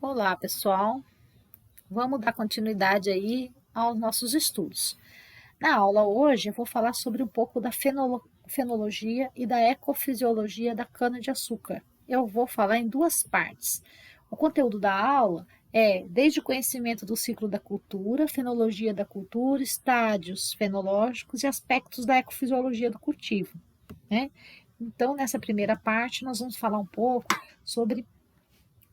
Olá, pessoal. Vamos dar continuidade aí aos nossos estudos. Na aula hoje eu vou falar sobre um pouco da fenologia e da ecofisiologia da cana-de-açúcar. Eu vou falar em duas partes. O conteúdo da aula é desde o conhecimento do ciclo da cultura, fenologia da cultura, estádios fenológicos e aspectos da ecofisiologia do cultivo, né? Então, nessa primeira parte, nós vamos falar um pouco sobre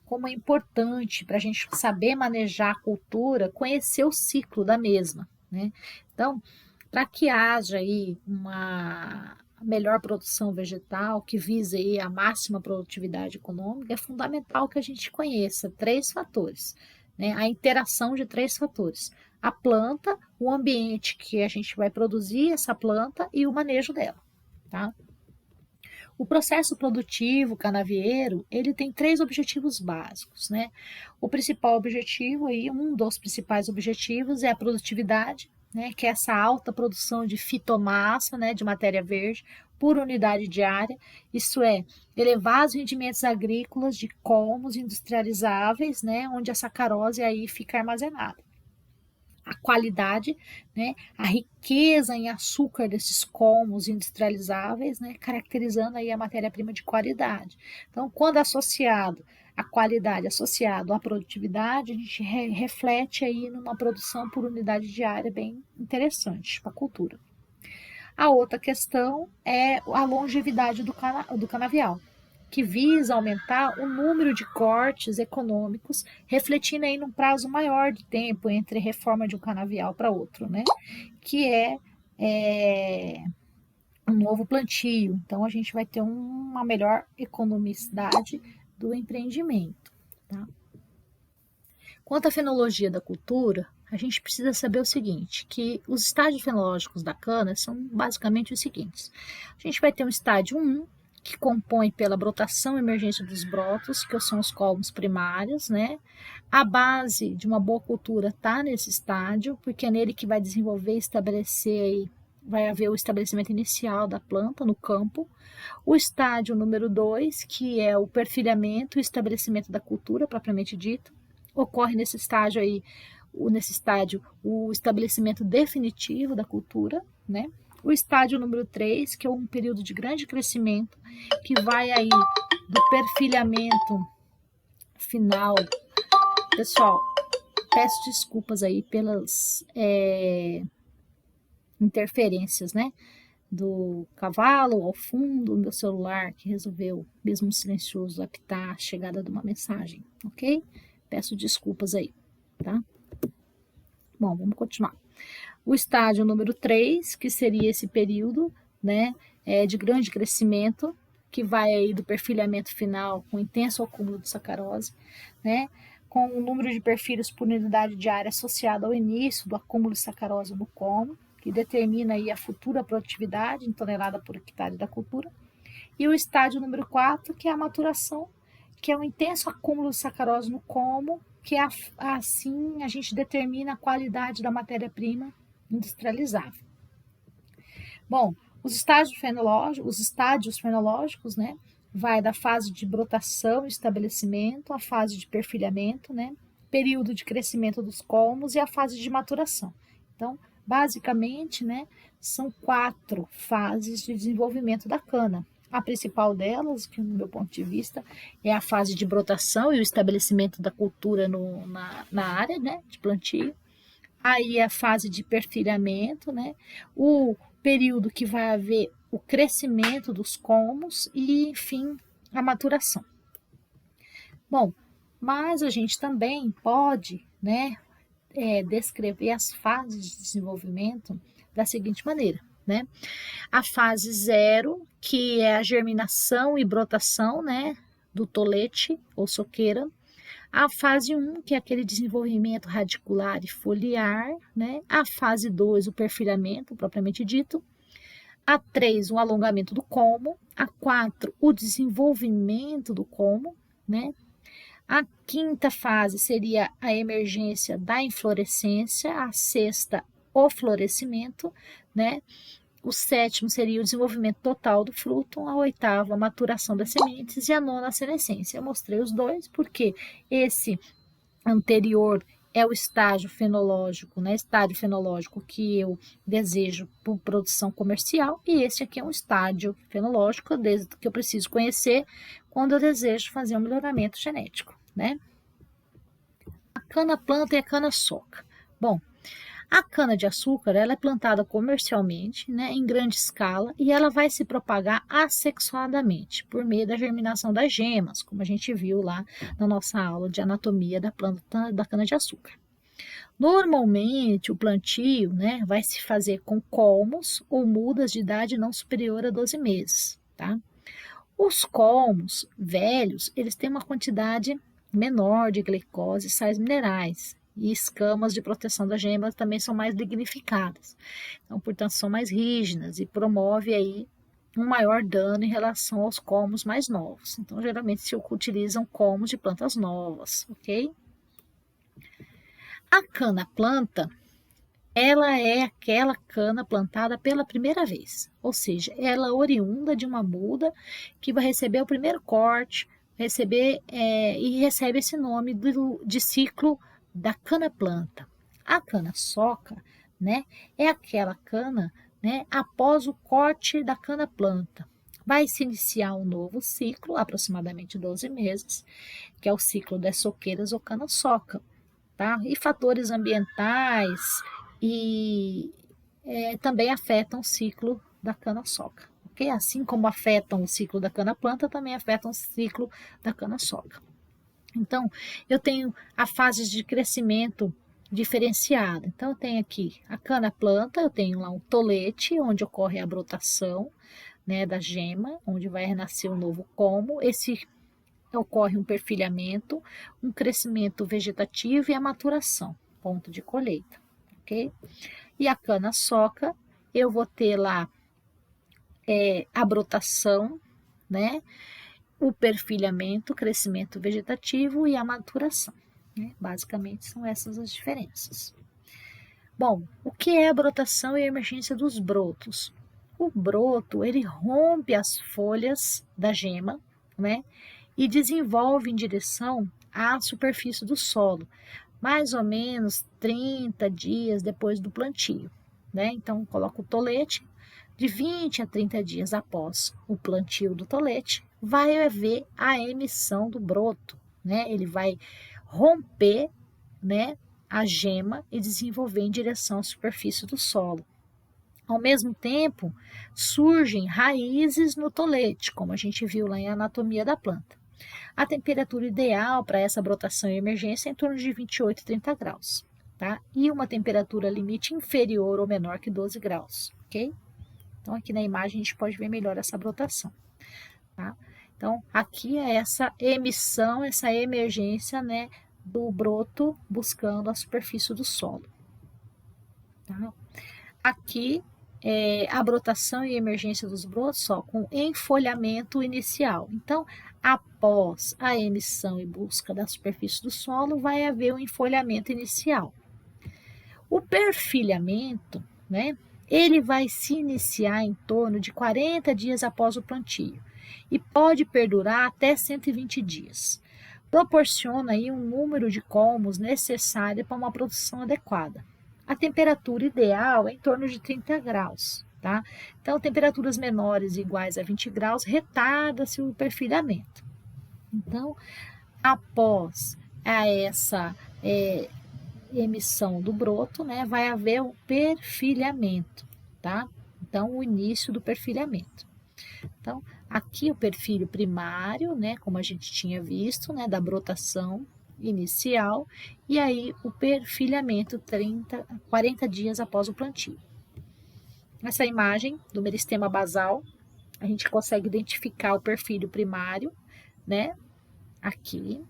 como é importante para a gente saber manejar a cultura, conhecer o ciclo da mesma, né? Então, para que haja aí uma melhor produção vegetal, que vise aí a máxima produtividade econômica, é fundamental que a gente conheça três fatores, né? A interação de três fatores: a planta, o ambiente que a gente vai produzir essa planta e o manejo dela, tá? O processo produtivo canavieiro, ele tem três objetivos básicos, né? O principal objetivo aí, um dos principais objetivos é a produtividade, né, que é essa alta produção de fitomassa, né, de matéria verde, por unidade diária, isso é, elevar os rendimentos agrícolas de colmos industrializáveis, né, onde a sacarose aí fica armazenada. A qualidade, né, a riqueza em açúcar desses colmos industrializáveis, né, caracterizando aí a matéria-prima de qualidade. Então, quando associado à qualidade, associado à produtividade, a gente reflete aí numa produção por unidade diária bem interessante para a cultura. A outra questão é a longevidade do canavial, que visa aumentar o número de cortes econômicos, refletindo aí num prazo maior de tempo entre reforma de um canavial para outro, né? Que é um novo plantio. Então, a gente vai ter uma melhor economicidade do empreendimento, tá? Quanto à fenologia da cultura, a gente precisa saber o seguinte, que os estágios fenológicos da cana são basicamente os seguintes. A gente vai ter um estádio 1, que compõe pela brotação e emergência dos brotos, que são os colmos primários, né? A base de uma boa cultura está nesse estádio, porque é nele que vai desenvolver e estabelecer aí, vai haver o estabelecimento inicial da planta no campo. O estádio número 2, que é o perfilhamento e estabelecimento da cultura, propriamente dito, ocorre nesse estádio o estabelecimento definitivo da cultura, né? O estádio número 3, que é um período de grande crescimento, que vai aí do perfilhamento final. Pessoal, peço desculpas aí pelas interferências, né? Do cavalo ao fundo, o meu celular que resolveu, mesmo silencioso, apitar a chegada de uma mensagem, ok? Peço desculpas aí, tá? Bom, vamos continuar. O estágio número 3, que seria esse período, né, de grande crescimento, que vai aí do perfilhamento final com intenso acúmulo de sacarose, né, com o número de perfilhos por unidade diária associado ao início do acúmulo de sacarose no colmo, que determina aí a futura produtividade em tonelada por hectare da cultura. E o estágio número 4, que é a maturação, que é um intenso acúmulo de sacarose no colmo, que assim a gente determina a qualidade da matéria-prima industrializável. Bom, os estádios fenológicos, né, vai da fase de brotação e estabelecimento, a fase de perfilhamento, né, período de crescimento dos colmos e a fase de maturação. Então, basicamente, né, são 4 fases de desenvolvimento da cana. A principal delas, que no meu ponto de vista, é a fase de brotação e o estabelecimento da cultura na área, né, de plantio. Aí a fase de perfilhamento, né, o período que vai haver o crescimento dos colmos e, enfim, a maturação. Bom, mas a gente também pode, né, descrever as fases de desenvolvimento da seguinte maneira, né? A fase 0, que é a germinação e brotação, né, do tolete ou soqueira. A fase 1, que é aquele desenvolvimento radicular e foliar, né? A fase 2, o perfilhamento, propriamente dito. A 3, o alongamento do colmo. A 4, o desenvolvimento do colmo, né? A quinta fase seria a emergência da inflorescência. A sexta, o florescimento, né? O sétimo seria o desenvolvimento total do fruto, a oitava, a maturação das sementes e a nona, a senescência. Eu mostrei os dois porque esse anterior é o estágio fenológico, né? Estágio fenológico que eu desejo por produção comercial, e esse aqui é um estágio fenológico que eu preciso conhecer quando eu desejo fazer um melhoramento genético, né? A cana-planta e a cana-soca. Bom, a cana-de-açúcar, ela é plantada comercialmente, né, em grande escala, e ela vai se propagar assexuadamente, por meio da germinação das gemas, como a gente viu lá na nossa aula de anatomia da planta da cana-de-açúcar. Normalmente, o plantio, né, vai se fazer com colmos ou mudas de idade não superior a 12 meses, tá? Os colmos velhos, eles têm uma quantidade menor de glicose e sais minerais, e escamas de proteção da gema também são mais lignificadas. Então, portanto, são mais rígidas e promove aí um maior dano em relação aos colmos mais novos. Então, geralmente se utilizam colmos de plantas novas, ok? A cana-planta, ela é aquela cana plantada pela primeira vez, ou seja, ela é oriunda de uma muda que vai receber o primeiro corte, e recebe esse nome de ciclo da cana-planta. A cana-soca, né, é aquela cana, né, após o corte da cana-planta. Vai se iniciar um novo ciclo, aproximadamente 12 meses, que é o ciclo das soqueiras ou cana-soca, tá? E fatores ambientais e também afetam o ciclo da cana-soca, ok? Assim como afetam o ciclo da cana-planta, também afetam o ciclo da cana-soca. Então, eu tenho a fase de crescimento diferenciada. Então, eu tenho aqui a cana-planta, eu tenho lá um tolete, onde ocorre a brotação, né, da gema, onde vai renascer um novo colmo. Ocorre um perfilhamento, um crescimento vegetativo e a maturação, ponto de colheita, ok? E a cana-soca, eu vou ter lá a brotação, né? O perfilhamento, crescimento vegetativo e a maturação, né? Basicamente são essas as diferenças. Bom, o que é a brotação e a emergência dos brotos? O broto, ele rompe as folhas da gema, né? E desenvolve em direção à superfície do solo, mais ou menos 30 dias depois do plantio, né? Então, coloca o tolete, de 20 a 30 dias após o plantio do tolete, vai haver a emissão do broto, né? Ele vai romper, né, a gema e desenvolver em direção à superfície do solo. Ao mesmo tempo, surgem raízes no tolete, como a gente viu lá em anatomia da planta. A temperatura ideal para essa brotação e emergência é em torno de 28 a 30 graus, tá? E uma temperatura limite inferior ou menor que 12 graus, ok? Então, aqui na imagem a gente pode ver melhor essa brotação, tá? Então, aqui é essa emissão, essa emergência, né, do broto buscando a superfície do solo, tá? Aqui a brotação e emergência dos brotos só com enfolhamento inicial. Então, após a emissão e busca da superfície do solo, vai haver um enfolhamento inicial. O perfilhamento, né, ele vai se iniciar em torno de 40 dias após o plantio e pode perdurar até 120 dias. Proporciona aí um número de colmos necessário para uma produção adequada. A temperatura ideal é em torno de 30 graus, tá? Então, temperaturas menores iguais a 20 graus retarda-se o perfilhamento. Então, após essa emissão do broto, né, vai haver o perfilhamento, tá? Então, o início do perfilhamento. Então, aqui o perfilho primário, né, como a gente tinha visto, né, da brotação inicial, e aí o perfilhamento 40 dias após o plantio. Nessa imagem do meristema basal, a gente consegue identificar o perfilho primário, né, aqui,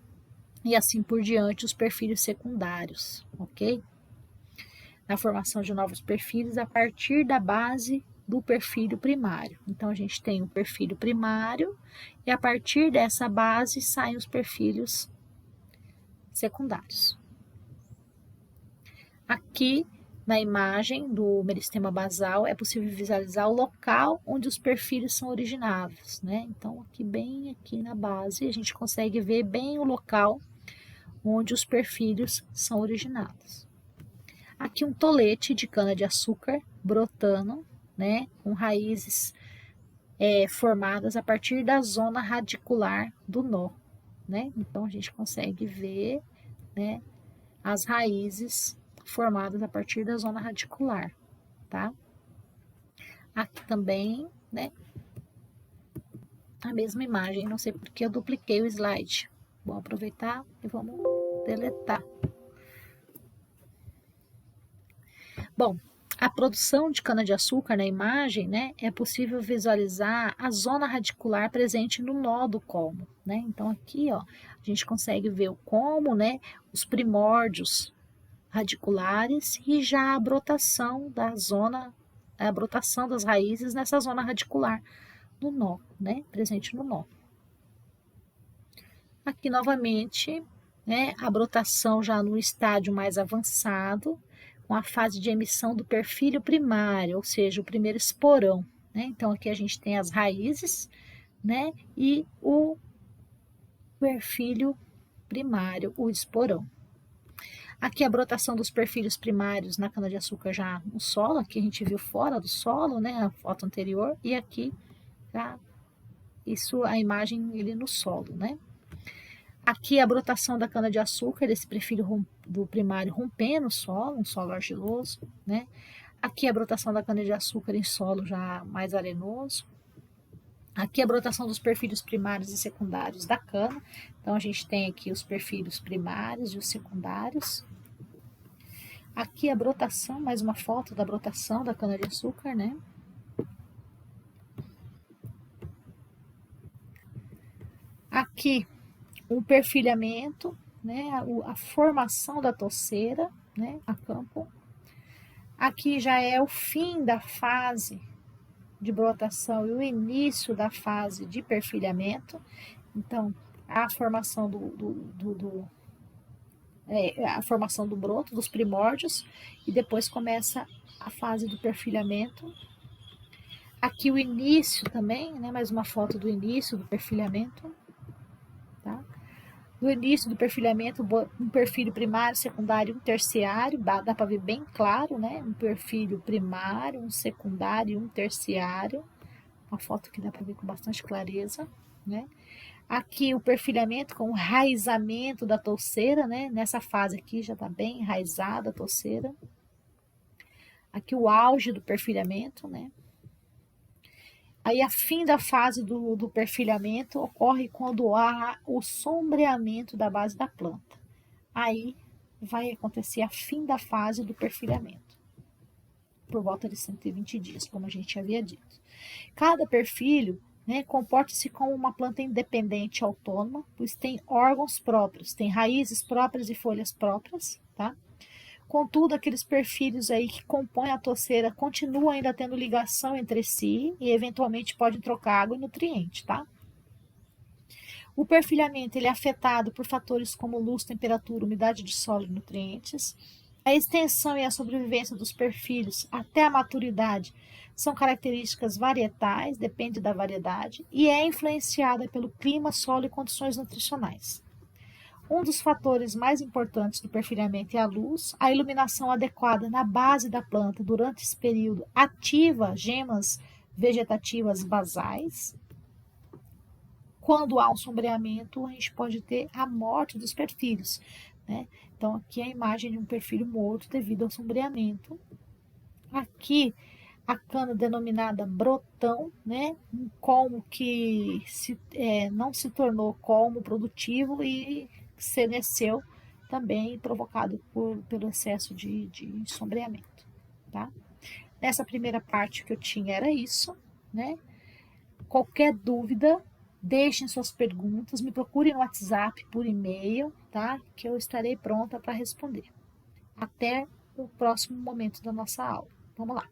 e assim por diante os perfilhos secundários, ok? Na formação de novos perfilhos a partir da base do perfilho primário. Então, a gente tem o perfilho primário e a partir dessa base saem os perfilhos secundários. Aqui, na imagem do meristema basal, é possível visualizar o local onde os perfilhos são originados, né? Então, aqui bem aqui na base, a gente consegue ver bem o local onde os perfilhos são originados. Aqui um tolete de cana-de-açúcar brotando, né, com raízes formadas a partir da zona radicular do nó, né? Então a gente consegue ver, né, as raízes formadas a partir da zona radicular, tá? Aqui também, né, a mesma imagem, não sei porque eu dupliquei o slide. Vou aproveitar e vamos deletar. Bom, a produção de cana-de-açúcar na imagem, né, é possível visualizar a zona radicular presente no nó do colmo, né? Então aqui, ó, a gente consegue ver o colmo, né, os primórdios radiculares e já a brotação da zona, a brotação das raízes nessa zona radicular do nó, né, presente no nó. Aqui novamente, né, a brotação já no estágio mais avançado, com a fase de emissão do perfilho primário, ou seja, o primeiro esporão, né? Então aqui a gente tem as raízes, né, e o perfilho primário, o esporão. Aqui a brotação dos perfilhos primários na cana-de-açúcar já no solo, aqui a gente viu fora do solo, né, a foto anterior, e aqui já isso a imagem ele no solo, né? Aqui a brotação da cana-de-açúcar, desse perfilho do primário rompendo o solo, um solo argiloso, né? Aqui a brotação da cana-de-açúcar em solo já mais arenoso. Aqui a brotação dos perfilhos primários e secundários da cana. Então a gente tem aqui os perfilhos primários e os secundários. Aqui a brotação, mais uma foto da brotação da cana-de-açúcar, né? Aqui o perfilhamento, né, a formação da toceira, né, a campo. Aqui já é o fim da fase de brotação e o início da fase de perfilhamento. Então, a formação a formação do broto, dos primórdios, e depois começa a fase do perfilhamento. Aqui o início também, né, mais uma foto do início do perfilhamento, tá? No início do perfilhamento, um perfilho primário, secundário e um terciário, dá para ver bem claro, né? Um perfilho primário, um secundário e um terciário. Uma foto que dá para ver com bastante clareza, né? Aqui o perfilhamento com o raizamento da touceira, né? Nessa fase aqui já está bem enraizada a touceira. Aqui o auge do perfilhamento, né? Aí a fim da fase do perfilhamento ocorre quando há o sombreamento da base da planta. Aí vai acontecer a fim da fase do perfilhamento, por volta de 120 dias, como a gente havia dito. Cada perfilho, né, comporta-se como uma planta independente, autônoma, pois tem órgãos próprios, tem raízes próprias e folhas próprias, tá? Contudo, aqueles perfilhos aí que compõem a toceira continuam ainda tendo ligação entre si e eventualmente podem trocar água e nutriente, tá? O perfilhamento ele é afetado por fatores como luz, temperatura, umidade de solo e nutrientes. A extensão e a sobrevivência dos perfilhos até a maturidade são características varietais, depende da variedade, e é influenciada pelo clima, solo e condições nutricionais. Um dos fatores mais importantes do perfilhamento é a luz. A iluminação adequada na base da planta durante esse período ativa gemas vegetativas basais. Quando há um sombreamento, a gente pode ter a morte dos perfilhos, né? Então, aqui é a imagem de um perfilho morto devido ao sombreamento. Aqui, a cana denominada brotão, né? Um colmo que não se tornou colmo produtivo e senesceu também provocado pelo excesso de sombreamento, tá? Nessa primeira parte que eu tinha era isso, né? Qualquer dúvida, deixem suas perguntas, me procurem no WhatsApp, por e-mail, tá? Que eu estarei pronta para responder. Até o próximo momento da nossa aula. Vamos lá.